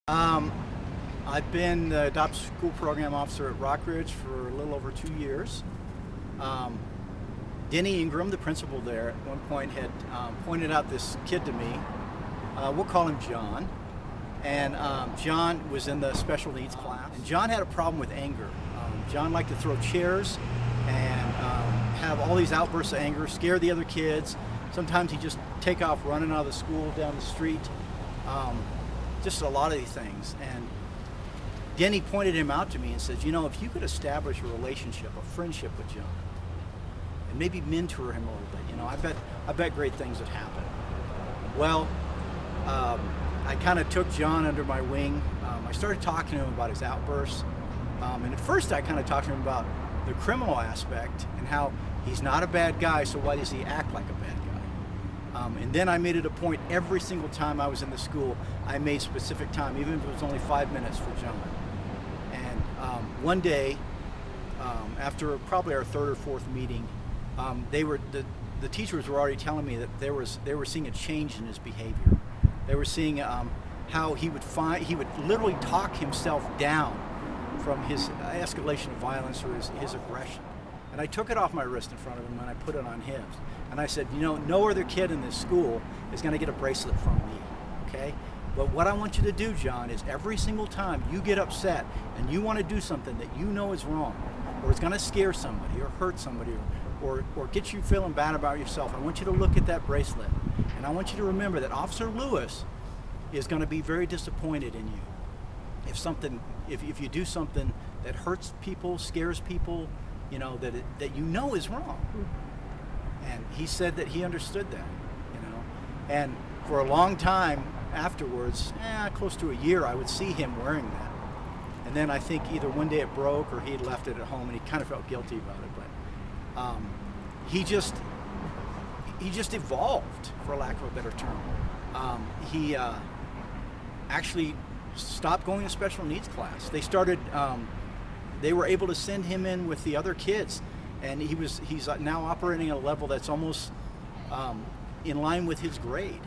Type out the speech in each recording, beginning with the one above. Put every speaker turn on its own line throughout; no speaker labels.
Um, I've been the adopted school program officer at Rockridge for a little over 2 years. Um, Denny Ingram, the principal there, at one point had pointed out this kid to me. We'll call him John. And John was in the special needs class. And John had a problem with anger. John liked to throw chairs and have all these outbursts of anger, scare the other kids. Sometimes he'd just take off running out of the school down the street. Just a lot of these things. And Denny pointed him out to me and says, you know, if you could establish a relationship, a friendship with John, and maybe mentor him a little bit, you know, I bet great things would happen. Well, I kind of took John under my wing. I started talking to him about his outbursts. And at first I kind of talked to him about the criminal aspect and how he's not a bad guy, so why does he act like a bad guy? And then I made it a point every single time I was in the school, I made specific time, even if it was only 5 minutes for John. And one day, after probably our third or fourth meeting, the teachers were already telling me that they were seeing a change in his behavior. They were seeing how he would literally talk himself down from his escalation of violence or his aggression. And I took it off my wrist in front of him and I put it on his. And I said, you know, no other kid in this school is going to get a bracelet from me, okay? But what I want you to do, John, is every single time you get upset and you want to do something that you know is wrong, or it's going to scare somebody or hurt somebody or get you feeling bad about yourself, I want you to look at that bracelet. And I want you to remember that Officer Lewis is going to be very disappointed in you. If you do something that hurts people, scares people, you know, that you know is wrong. And he said that he understood that, you know. And for a long time afterwards, close to a year, I would see him wearing that. And then I think either one day it broke or he had left it at home and he kind of felt guilty about it. But he just evolved, for lack of a better term. He actually stopped going to special needs class. They were able to send him in with the other kids, and he's now operating at a level that's almost in line with his grade.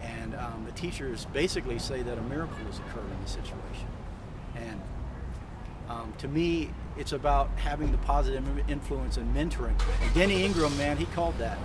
And the teachers basically say that a miracle has occurred in the situation. And to me, it's about having the positive influence and mentoring. And Denny Ingram, man, he called that.